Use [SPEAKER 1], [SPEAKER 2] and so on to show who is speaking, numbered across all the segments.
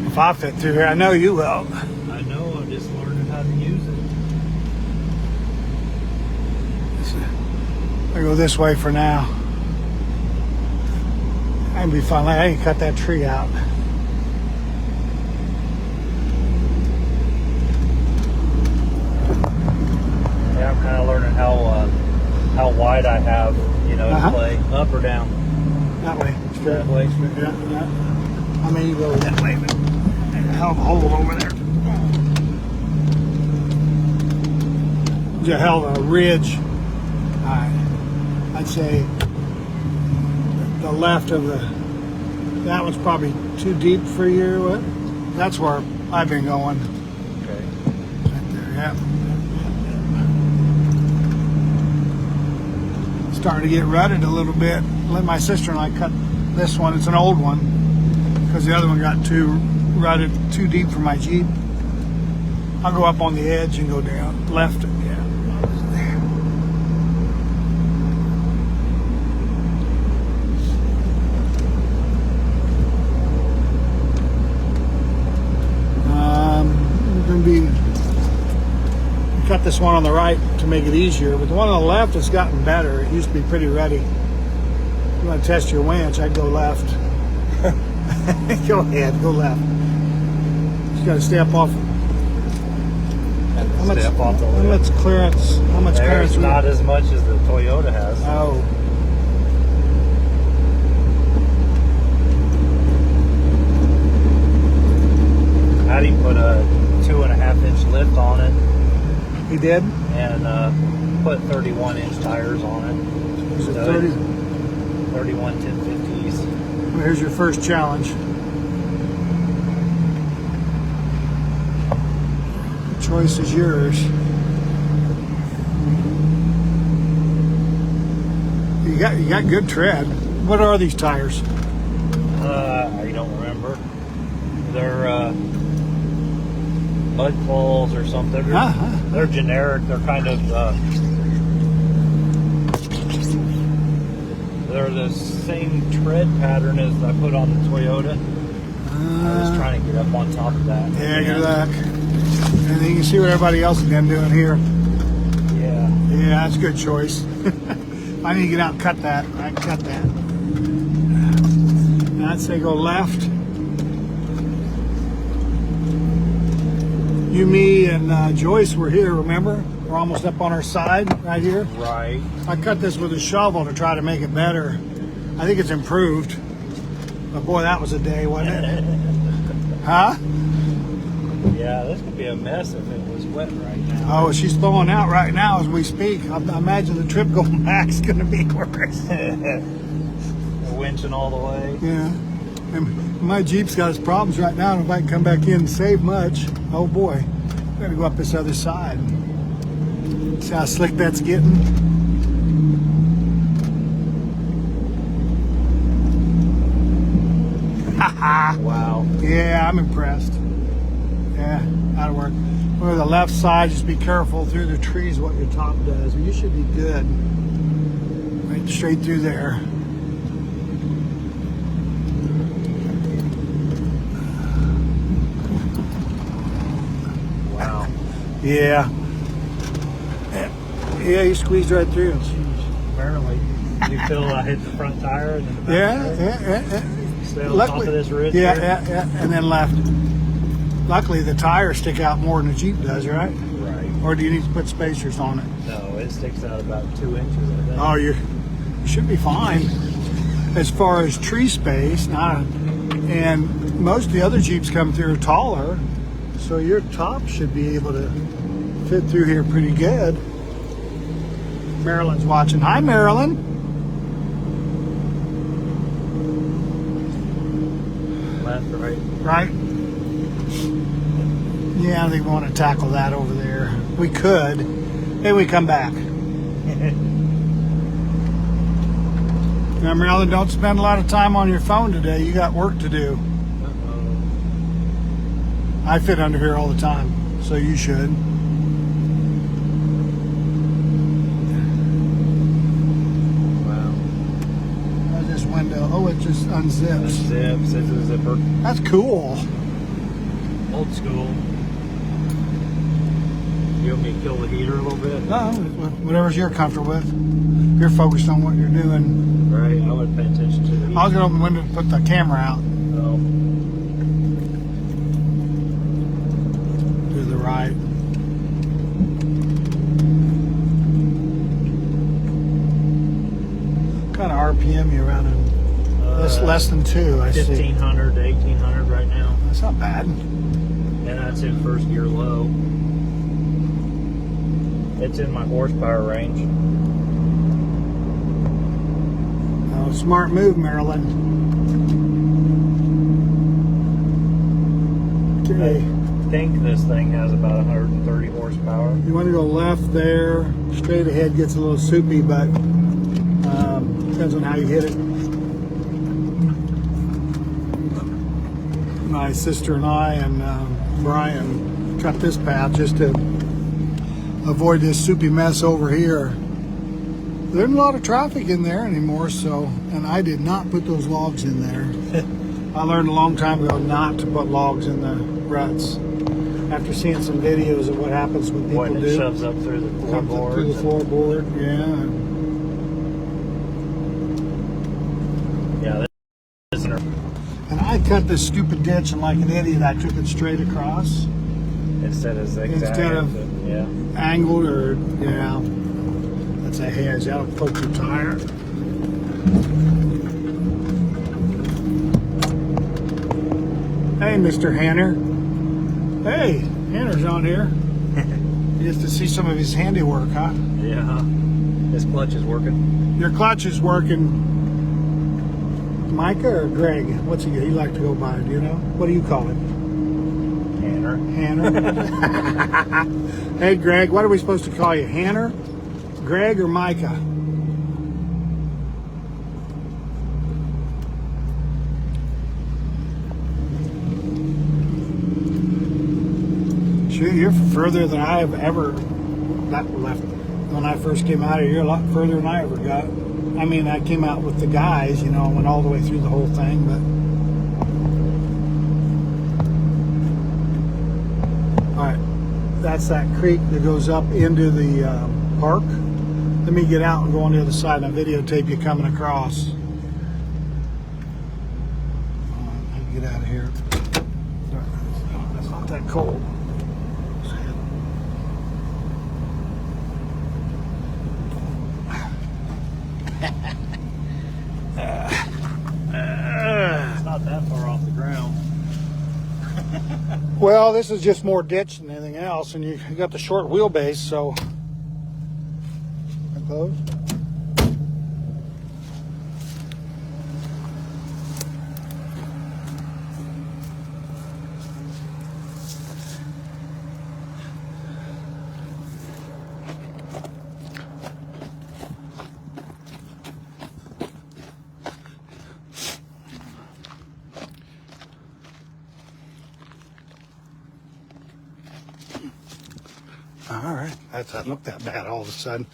[SPEAKER 1] If I fit through here, I know you will.
[SPEAKER 2] I know, I'm just learning how to use it.
[SPEAKER 1] I go this way for now. That'd be fun. I can cut that tree out.
[SPEAKER 2] Yeah, I'm kind of learning how wide I have, you know, to play up or down.
[SPEAKER 1] That way. Straight.
[SPEAKER 2] That way.
[SPEAKER 1] Yeah, yeah. I mean, you go that way, but there's a hell of a hole over there. There's a hell of a ridge. I'd say the left of that one's probably too deep for you. That's where I've been going.
[SPEAKER 2] Okay.
[SPEAKER 1] Right there, yeah. Starting to get rutted a little bit. Let my sister and I cut this one. It's an old one because the other one got too rutted, too deep for my Jeep. I'll go up on the edge and go down left. Yeah. Cut this one on the right to make it easier, but the one on the left has gotten better. It used to be pretty ruddy. If you want to test your winch, I'd go left. Go ahead, go left. Just got to step off. How much clearance? How much clearance?
[SPEAKER 2] Not as much as the Toyota has.
[SPEAKER 1] Oh.
[SPEAKER 2] Hattie put a 2.5-inch lift on it.
[SPEAKER 1] He did?
[SPEAKER 2] And put 31-inch tires on it.
[SPEAKER 1] Is it 30?
[SPEAKER 2] 31 1050s.
[SPEAKER 1] Well, here's your first challenge. The choice is yours. You got good tread. What are these tires?
[SPEAKER 2] I don't remember. They're mud falls or something. They're generic. They're kind of they're the same tread pattern as I put on the Toyota. I was trying to get up on top of that.
[SPEAKER 1] Yeah, good luck. And you can see what everybody else has been doing here.
[SPEAKER 2] Yeah.
[SPEAKER 1] Yeah, that's a good choice. I need to get out and cut that. I can cut that. And I'd say go left. You, me, and Joyce were here, remember? We're almost up on our side right here.
[SPEAKER 2] Right.
[SPEAKER 1] I cut this with a shovel to try to make it better. I think it's improved. But boy, that was a day, wasn't it? Huh?
[SPEAKER 2] Yeah, this could be a mess if it was wet right now.
[SPEAKER 1] Oh, she's thawing out right now as we speak. I imagine the trip going back is going to be worse.
[SPEAKER 2] Winching all the way.
[SPEAKER 1] Yeah. And my Jeep's got its problems right now, and if I can come back in and save much, oh boy, I'm gonna go up this other side. See how slick that's getting?
[SPEAKER 2] Wow.
[SPEAKER 1] Yeah, I'm impressed. Yeah, that'll work. Over the left side, just be careful through the trees what your top does. You should be good. Right straight through there. Yeah. Yeah, you squeezed right through.
[SPEAKER 2] Barely. You feel I hit the front tire and then the back tire?
[SPEAKER 1] Yeah.
[SPEAKER 2] Stay on top of this ridge
[SPEAKER 1] yeah,
[SPEAKER 2] here?
[SPEAKER 1] and then left. Luckily, the tires stick out more than the Jeep does, right?
[SPEAKER 2] Right.
[SPEAKER 1] Or do you need to put spacers on it?
[SPEAKER 2] No, it sticks out about 2 inches, I think.
[SPEAKER 1] Oh, you should be fine. As far as tree space, and most of the other Jeeps come through taller, so your top should be able to fit through here pretty good. Marilyn's watching. Hi, Marilyn.
[SPEAKER 2] Left, right.
[SPEAKER 1] Right? Yeah, I think we want to tackle that over there. We could. Maybe we come back. Now, Marilyn, don't spend a lot of time on your phone today. You got work to do. I fit under here all the time, so you should. unzips.
[SPEAKER 2] Zips, it's a zipper.
[SPEAKER 1] That's cool.
[SPEAKER 2] Old school. You want me to kill the heater a little bit?
[SPEAKER 1] No, whatever you're comfortable with. You're focused on what you're doing.
[SPEAKER 2] Right, I would pay attention to the heater.
[SPEAKER 1] I was going to open the window to put the camera out.
[SPEAKER 2] Oh.
[SPEAKER 1] To the right. What kind of RPM you running? Less than 2, I see.
[SPEAKER 2] 1,500 to 1,800 right now.
[SPEAKER 1] That's not bad.
[SPEAKER 2] And that's in first gear low. It's in my horsepower range.
[SPEAKER 1] Oh, smart move, Maryland. Okay.
[SPEAKER 2] I think this thing has about 130 horsepower.
[SPEAKER 1] You want to go left there. Straight ahead gets a little soupy, but depends on how you hit it. My sister and I and Brian cut this path just to avoid this soupy mess over here. There isn't a lot of traffic in there anymore, so, and I did not put those logs in there. I learned a long time ago not to put logs in the ruts. After seeing some videos of what happens when people
[SPEAKER 2] When it
[SPEAKER 1] do.
[SPEAKER 2] shoves up through the
[SPEAKER 1] Comes up
[SPEAKER 2] floorboard.
[SPEAKER 1] through the floorboard, yeah.
[SPEAKER 2] Yeah, this isn't her.
[SPEAKER 1] And I cut this stupid ditch, and like an idiot, I took it straight across.
[SPEAKER 2] Instead of zigzag.
[SPEAKER 1] Instead of-
[SPEAKER 2] yeah.
[SPEAKER 1] Angled or, yeah. That's a hedge. That'll poke your tire. Hey, Mr. Hanner. Hey, Hanner's on here. You get to see some of his handiwork, huh?
[SPEAKER 2] Yeah. This clutch is working.
[SPEAKER 1] Your clutch is working. Micah or Greg? What's he like to go by? Do you know? What do you call him?
[SPEAKER 2] Hanner.
[SPEAKER 1] Hanner. Hey, Greg, what are we supposed to call you? Hanner, Greg, or Micah? Shoot, you're further than I have ever left. When I first came out of here, you're a lot further than I ever got. I mean, I came out with the guys, you know, went all the way through the whole thing, but. All right, that's that creek that goes up into the park. Let me get out and go on the other side and videotape you coming across. Let me get out of here. It's not that cold.
[SPEAKER 2] It's not that far off the ground.
[SPEAKER 1] Well, this is just more ditch than anything else, and you got the short wheelbase, so. Close. All right, that doesn't look that bad all of a sudden.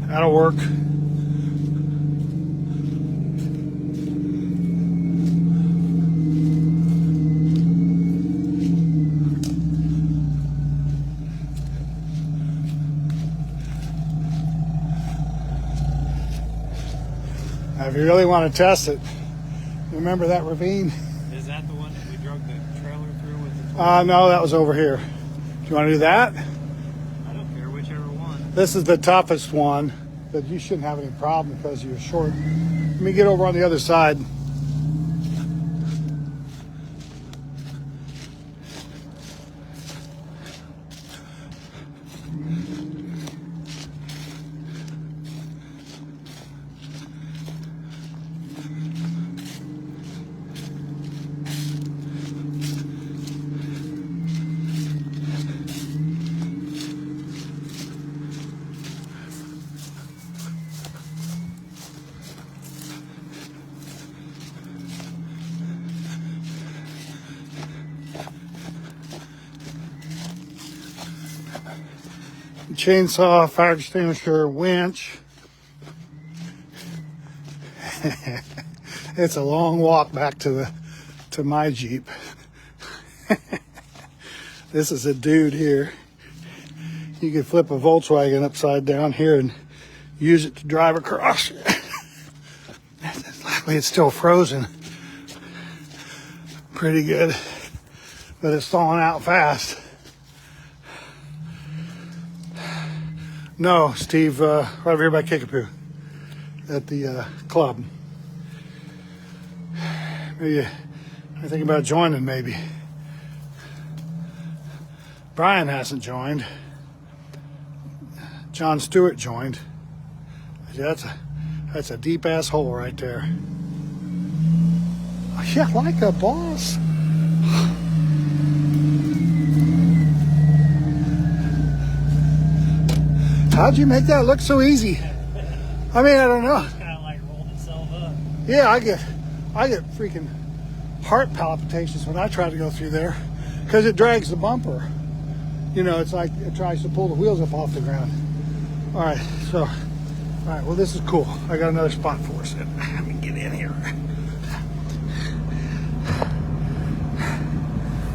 [SPEAKER 1] That'll work. Now, if you really want to test it, remember that ravine?
[SPEAKER 2] Is that the one that we drug the trailer through with the
[SPEAKER 1] No, that was over here. you want to do that?
[SPEAKER 2] I don't care, whichever one.
[SPEAKER 1] This is the toughest one, but you shouldn't have any problem because you're short. Let me get over on the other side. Chainsaw, fire extinguisher, winch. It's a long walk back to my Jeep. This is a dude here. You could flip a Volkswagen upside down here and use it to drive across. Luckily it's still frozen. Pretty good, but it's thawing out fast. No, Steve, right over here by Kickapoo at the club. Maybe I think about joining. Maybe Brian hasn't joined. John Stewart joined. That's a deep ass hole right there. Yeah, like a boss. How'd you make that look so easy? I mean, I don't know.
[SPEAKER 2] It's kind of like rolled itself up.
[SPEAKER 1] Yeah, I get freaking heart palpitations when I try to go through there because it drags the bumper. You know, it's like it tries to pull the wheels up off the ground. All right, well, this is cool. I got another spot for us. Let me get in here.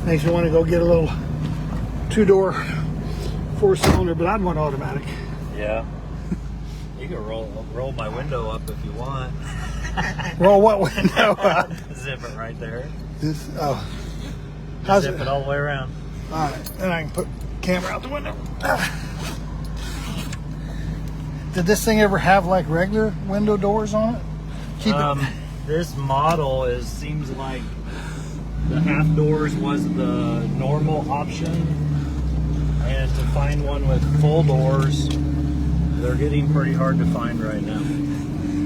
[SPEAKER 1] Makes me want to go get a little 2-door 4-cylinder, but I'd want automatic.
[SPEAKER 2] Yeah. You can roll my window up if you want.
[SPEAKER 1] Roll what window up?
[SPEAKER 2] Zip it right there.
[SPEAKER 1] This, oh.
[SPEAKER 2] Zip it all the way around.
[SPEAKER 1] All right, then I can put camera out the window. Did this thing ever have like regular window doors on it?
[SPEAKER 2] This model seems like the half doors was the normal option, and to find one with full doors, they're getting pretty hard to find right now.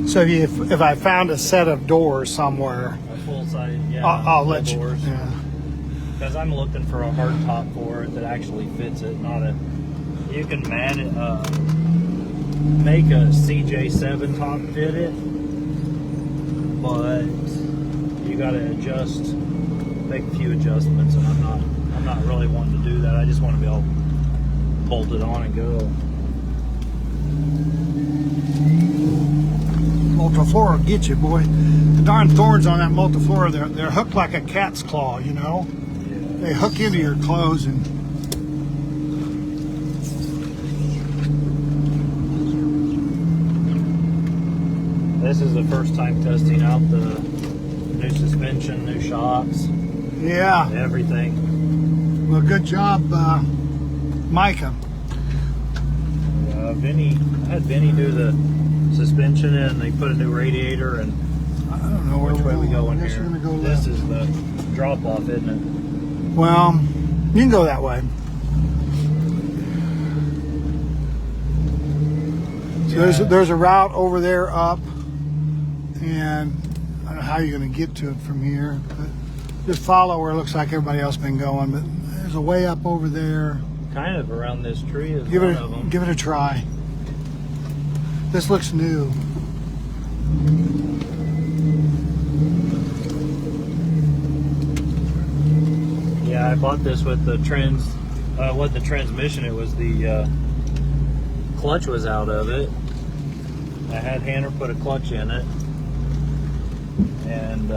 [SPEAKER 1] So if I found a set of doors somewhere,
[SPEAKER 2] A full size, yeah.
[SPEAKER 1] I'll
[SPEAKER 2] full
[SPEAKER 1] let you.
[SPEAKER 2] doors.
[SPEAKER 1] Yeah.
[SPEAKER 2] Because I'm looking for a hard top for it that actually fits it, not a. You can make a CJ7 top fit it, but you got to make a few adjustments, and I'm not really wanting to do that. I just want to be able to bolt it on and go.
[SPEAKER 1] Multiflora will get you, boy. The darn thorns on that multiflora, they're hooked like a cat's claw, you know?
[SPEAKER 2] Yeah.
[SPEAKER 1] They hook into your clothes and...
[SPEAKER 2] This is the first time testing out the new suspension, new shocks,
[SPEAKER 1] Yeah.
[SPEAKER 2] everything.
[SPEAKER 1] Well, good job, Micah.
[SPEAKER 2] I had Vinny do the suspension and they put a new radiator, and
[SPEAKER 1] I don't know
[SPEAKER 2] which way we go in
[SPEAKER 1] I guess
[SPEAKER 2] here.
[SPEAKER 1] you're gonna go
[SPEAKER 2] This
[SPEAKER 1] left.
[SPEAKER 2] is the drop off, isn't it?
[SPEAKER 1] Well, you can go that way. So there's a route over there up, and I don't know how you're going to get to it from here, but just follow where it looks like everybody else been going. But there's a way up over there.
[SPEAKER 2] Kind of around this tree is
[SPEAKER 1] Give
[SPEAKER 2] one
[SPEAKER 1] it
[SPEAKER 2] of them.
[SPEAKER 1] give it a try. This looks new.
[SPEAKER 2] Yeah, I bought this with the transmission. It was the clutch was out of it. I had Hannah put a clutch in it, and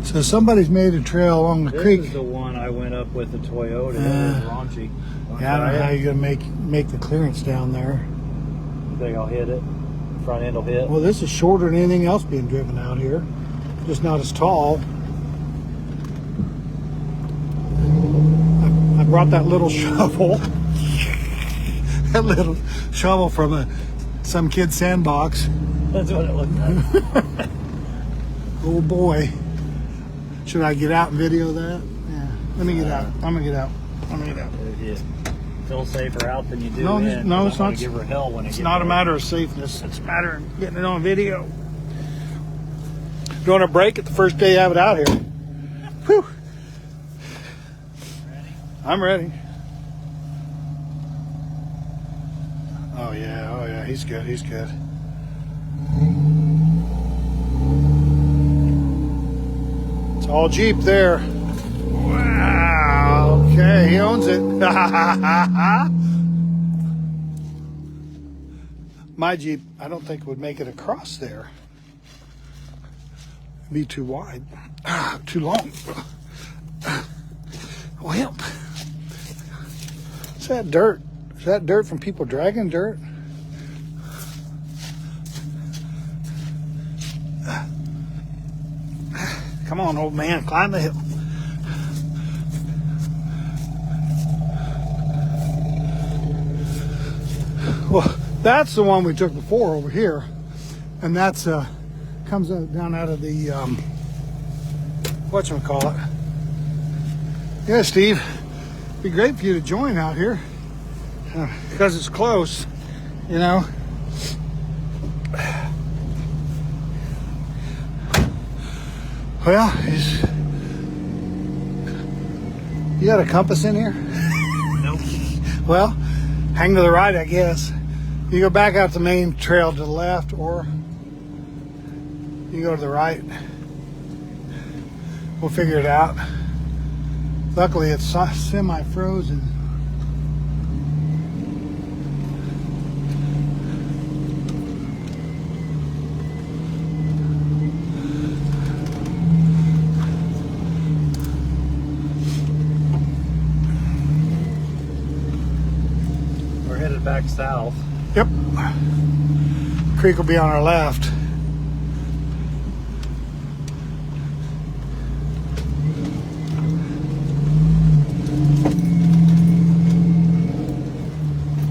[SPEAKER 1] So somebody's made a trail along the
[SPEAKER 2] this
[SPEAKER 1] creek.
[SPEAKER 2] is the one I went up with the Toyota. That was raunchy.
[SPEAKER 1] Yeah, I don't know how you're gonna make the clearance down there.
[SPEAKER 2] You think I'll hit it? Front end will hit.
[SPEAKER 1] Well, this is shorter than anything else being driven out here. Just not as tall. I brought that little shovel. That little shovel from some kid's sandbox.
[SPEAKER 2] That's what it looked like.
[SPEAKER 1] Oh boy. Should I get out and video that? Yeah. Let me get out. I'm gonna get out.
[SPEAKER 2] If you feel safer out than you do
[SPEAKER 1] No,
[SPEAKER 2] in,
[SPEAKER 1] no,
[SPEAKER 2] 'cause
[SPEAKER 1] it's
[SPEAKER 2] I'm gonna
[SPEAKER 1] not.
[SPEAKER 2] give her hell when it
[SPEAKER 1] It's
[SPEAKER 2] gets
[SPEAKER 1] not a
[SPEAKER 2] there.
[SPEAKER 1] matter of safeness. It's a matter of getting it on video. You want a break at the first day you have it out here? Whew.
[SPEAKER 2] Ready?
[SPEAKER 1] I'm ready. Oh yeah, he's good, It's all Jeep there. Wow, okay, he owns it. My Jeep, I don't think would make it across there. It'd be too wide, too long. Well, is that dirt? Is that dirt from people dragging dirt? Come on, old man, climb the hill. Well, that's the one we took before over here, and that's comes down out of the whatchamacallit. Yeah, Steve, it'd be great for you to join out here because it's close, you know. Well, you got a compass in here?
[SPEAKER 2] Nope.
[SPEAKER 1] Well, hang to the right, I guess. You go back out the main trail to the left, or you go to the right. We'll figure it out. Luckily, it's semi-frozen.
[SPEAKER 2] We're headed back south.
[SPEAKER 1] Yep. Creek will be on our left.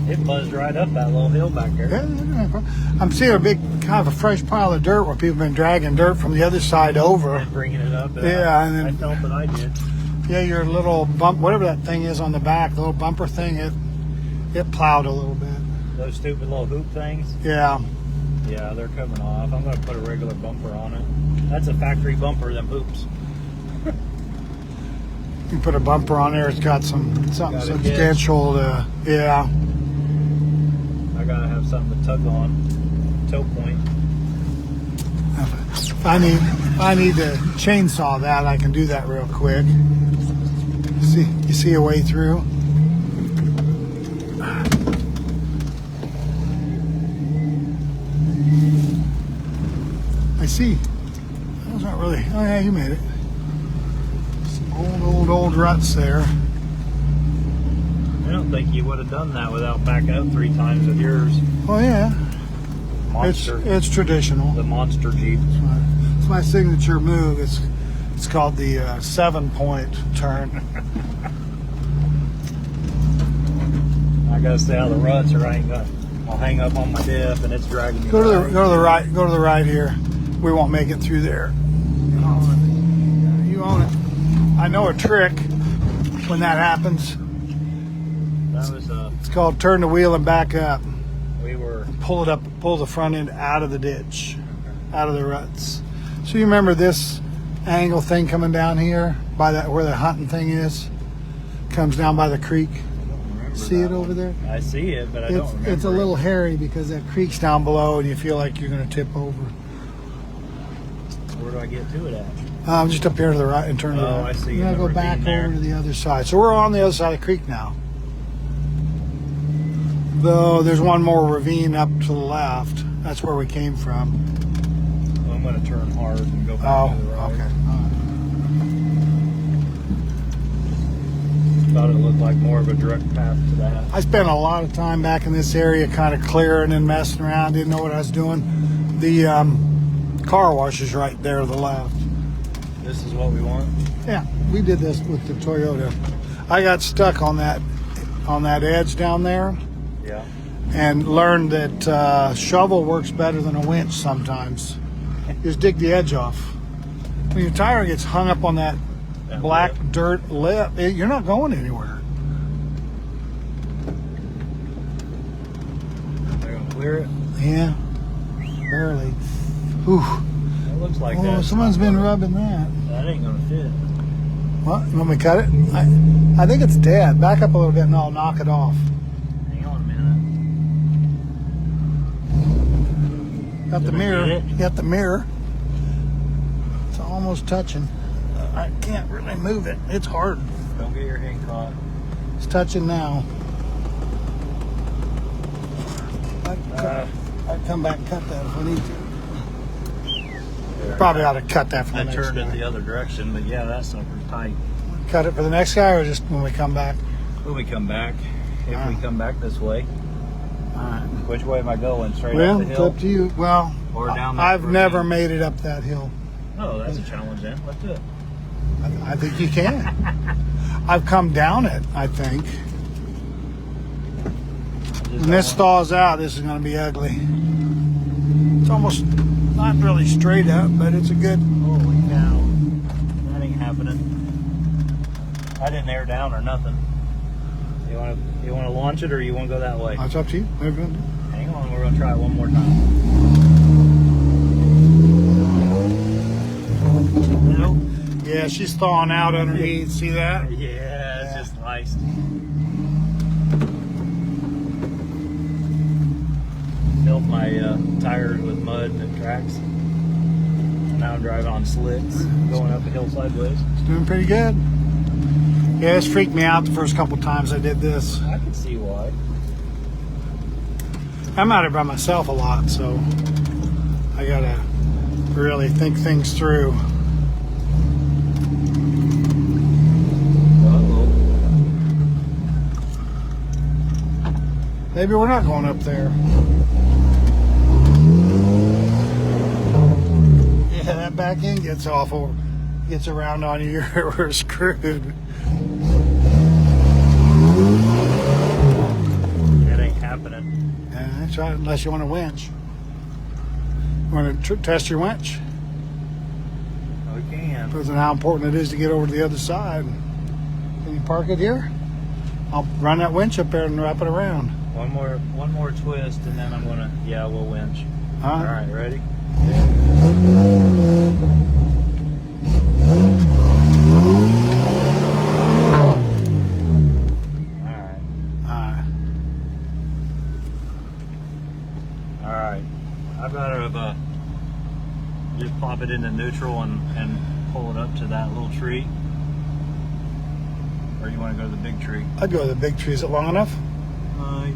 [SPEAKER 2] It buzzed right up that little hill back there.
[SPEAKER 1] Yeah, I'm seeing a big, kind of a fresh pile of dirt where people have been dragging dirt from the other side over.
[SPEAKER 2] And bringing it up.
[SPEAKER 1] Yeah, and then-
[SPEAKER 2] I felt that I did.
[SPEAKER 1] Yeah, your little bump, whatever that thing is on the back, the little bumper thing, it plowed a little bit.
[SPEAKER 2] Those stupid little hoop things.
[SPEAKER 1] Yeah.
[SPEAKER 2] Yeah, they're coming off. I'm gonna put a regular bumper on it. That's a factory bumper, them hoops.
[SPEAKER 1] You put a bumper on there, it's got something
[SPEAKER 2] Got a
[SPEAKER 1] substantial to, yeah.
[SPEAKER 2] I gotta have something to tug on. Toe point.
[SPEAKER 1] If I need to chainsaw that, I can do that real quick. You see a way through? I see. Those aren't really, oh yeah, you made it. Some old ruts there.
[SPEAKER 2] I don't think you would have done that without backing up 3 times with yours.
[SPEAKER 1] Well, yeah,
[SPEAKER 2] Monster.
[SPEAKER 1] it's traditional.
[SPEAKER 2] The monster Jeep.
[SPEAKER 1] It's my signature move. It's called the 7-point turn.
[SPEAKER 2] I gotta stay out of the ruts or I ain't gonna. I'll hang up on my diff and it's dragging me.
[SPEAKER 1] Go to the
[SPEAKER 2] back.
[SPEAKER 1] Go to the right here. We won't make it through there. You own it. I know a trick when that happens.
[SPEAKER 2] That was
[SPEAKER 1] It's called turn the wheel and back up.
[SPEAKER 2] we were.
[SPEAKER 1] Pull it up. Pull the front end out of the ditch, out of the ruts. So you remember this angle thing coming down here by that where the hunting thing is? Comes down by the creek. See it over there?
[SPEAKER 2] I see it, but I don't remember.
[SPEAKER 1] It's a little hairy because that creek's down below and you feel like you're going to tip over.
[SPEAKER 2] Where do I get to it at?
[SPEAKER 1] Just up here to the right and turn to the
[SPEAKER 2] Oh,
[SPEAKER 1] right.
[SPEAKER 2] I see.
[SPEAKER 1] You gotta
[SPEAKER 2] In
[SPEAKER 1] go
[SPEAKER 2] the
[SPEAKER 1] back
[SPEAKER 2] ravine there.
[SPEAKER 1] over to the other side. So we're on the other side of the creek now. Though there's one more ravine up to the left. That's where we came from.
[SPEAKER 2] Well, I'm gonna turn hard and go back
[SPEAKER 1] Oh,
[SPEAKER 2] to the right.
[SPEAKER 1] okay.
[SPEAKER 2] Thought it looked like more of a direct path to that.
[SPEAKER 1] I spent a lot of time back in this area kind of clearing and messing around. Didn't know what I was doing. The car wash is right there to the left.
[SPEAKER 2] This is what we want.
[SPEAKER 1] Yeah, we did this with the Toyota. I got stuck on that edge down there,
[SPEAKER 2] Yeah.
[SPEAKER 1] and learned that shovel works better than a winch sometimes. Just dig the edge off. When your tire gets hung up on that black
[SPEAKER 2] lip.
[SPEAKER 1] dirt lip, you're not going anywhere.
[SPEAKER 2] They're gonna clear it.
[SPEAKER 1] Yeah, barely. Ooh.
[SPEAKER 2] It looks like
[SPEAKER 1] Oh,
[SPEAKER 2] that.
[SPEAKER 1] someone's been rubbing that.
[SPEAKER 2] That ain't gonna fit.
[SPEAKER 1] What? You want me to cut it? I think it's dead. Back up a little bit and I'll knock it off.
[SPEAKER 2] Hang on a minute.
[SPEAKER 1] Got the
[SPEAKER 2] Did I
[SPEAKER 1] mirror.
[SPEAKER 2] get it?
[SPEAKER 1] You got the mirror. It's almost touching. I can't really move it. It's hard.
[SPEAKER 2] Don't get your hand caught.
[SPEAKER 1] It's touching now. I'd come back and cut that if we need to. Probably ought to cut that for the
[SPEAKER 2] I
[SPEAKER 1] next
[SPEAKER 2] turned it
[SPEAKER 1] guy.
[SPEAKER 2] the other direction, but yeah, that sucker's tight.
[SPEAKER 1] Cut it for the next guy or just when we come back?
[SPEAKER 2] When we come back, if we
[SPEAKER 1] Alright.
[SPEAKER 2] come back this way,
[SPEAKER 1] Alright.
[SPEAKER 2] which way am I going? Straight
[SPEAKER 1] Well,
[SPEAKER 2] up the
[SPEAKER 1] it's
[SPEAKER 2] hill?
[SPEAKER 1] up to you. Well,
[SPEAKER 2] Or down that
[SPEAKER 1] I've never
[SPEAKER 2] ravine?
[SPEAKER 1] made it up that hill.
[SPEAKER 2] Oh, that's a challenge then. Let's do it.
[SPEAKER 1] I think you can. I've come down it, I think. When this thaws out, this is going to be ugly. It's almost not really straight up, but it's a good...
[SPEAKER 2] Holy cow. That ain't happening. I didn't air down or nothing. You want to launch it or you want to go that way?
[SPEAKER 1] It's up to you. Whatever you want to do.
[SPEAKER 2] Hang on, we're going to try it one more time. Nope.
[SPEAKER 1] Yeah, she's thawing out underneath. See that?
[SPEAKER 2] Yeah, it's just nice. Filled my tires with mud and it tracks. Now I'm driving on slicks, going up a hill sideways.
[SPEAKER 1] It's doing pretty good. Yeah, it's freaked me out the first couple times I did this.
[SPEAKER 2] I can see why.
[SPEAKER 1] I'm out here by myself a lot, so I gotta really think things through.
[SPEAKER 2] Uh-oh.
[SPEAKER 1] Maybe we're not going up there. Yeah, that back end gets awful. Gets around on you, we're screwed.
[SPEAKER 2] It ain't happening.
[SPEAKER 1] Yeah, that's right, unless you want a winch. You want to test your winch?
[SPEAKER 2] We can.
[SPEAKER 1] Depends on how important it is to get over to the other side. Can you park it here? I'll run that winch up there and wrap it around.
[SPEAKER 2] One more twist and then I'm gonna, we'll winch.
[SPEAKER 1] All
[SPEAKER 2] All
[SPEAKER 1] right.
[SPEAKER 2] right, ready? All right. I've got to just pop it into neutral and pull it up to that little tree. Or you want to go to the big tree?
[SPEAKER 1] I'd go to the big tree. Is it long enough?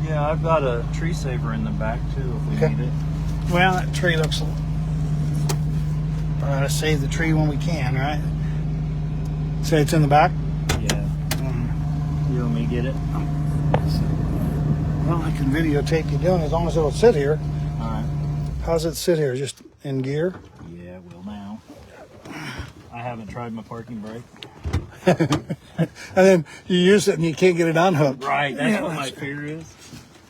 [SPEAKER 2] Yeah, I've got a tree saver in the back too if we
[SPEAKER 1] Okay.
[SPEAKER 2] need it.
[SPEAKER 1] Well, that tree looks... We're going to save the tree when we can, right? Say it's in the back?
[SPEAKER 2] Yeah. You want me to get it?
[SPEAKER 1] Well, I can videotape you doing it as long as it'll sit here.
[SPEAKER 2] All right.
[SPEAKER 1] How's it sit here? Just in gear?
[SPEAKER 2] Yeah, it will now. I haven't tried my parking brake.
[SPEAKER 1] And then you use it and you can't get it unhooked.
[SPEAKER 2] Right, that's
[SPEAKER 1] Yeah,
[SPEAKER 2] what my fear is.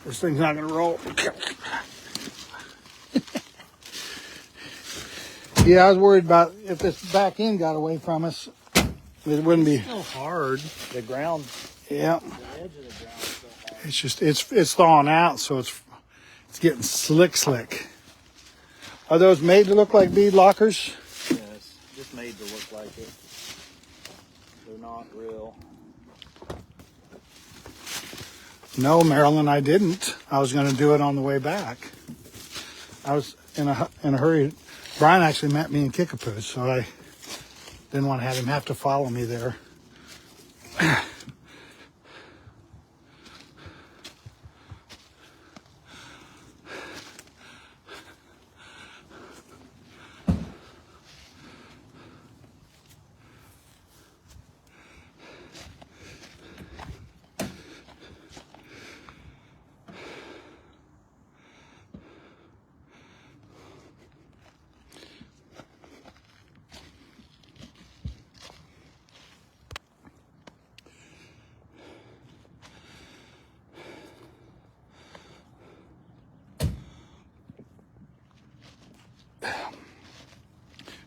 [SPEAKER 1] This thing's not going to roll. Yeah, I was worried about if this back end got away from us, it wouldn't be.
[SPEAKER 2] So hard. The ground,
[SPEAKER 1] Yeah,
[SPEAKER 2] the edge of the ground is so hard.
[SPEAKER 1] it's just it's thawing out, so it's getting slick. Are those made to look like bead lockers?
[SPEAKER 2] Yes, just made to look like it. They're not real.
[SPEAKER 1] No, Marilyn, I didn't. I was going to do it on the way back. I was in a hurry. Brian actually met me in Kickapoo, so I didn't want to have him have to follow me there.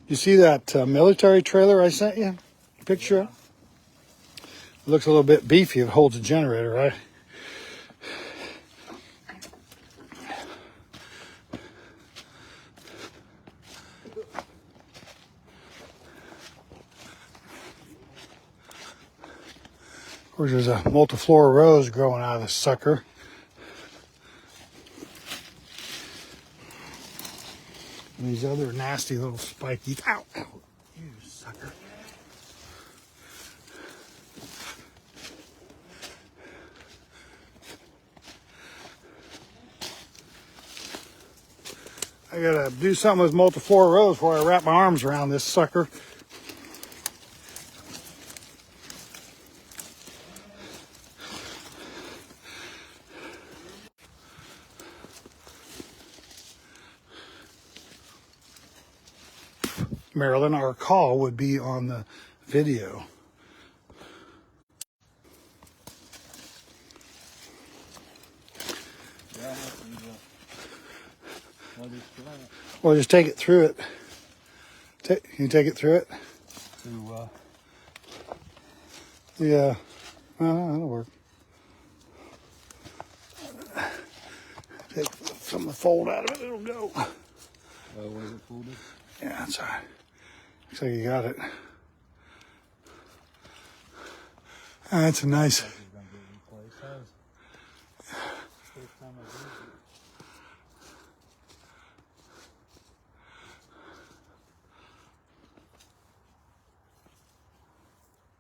[SPEAKER 1] You see that military trailer I sent you? Picture of? It looks a little bit beefy. It holds a generator, right? Of course, there's a multiflora rose growing out of this sucker. And these other nasty little spiky. Ow! Ow! You sucker. I gotta do something with multiflora rose before I wrap my arms around this sucker. Marilyn, our call would be on the video. Or just take it through it. Can you take it through it? Yeah. That'll work. Take some of the fold out of it, it'll go.
[SPEAKER 2] Was it folded?
[SPEAKER 1] Yeah, that's all right. Looks like you got it. That's a nice.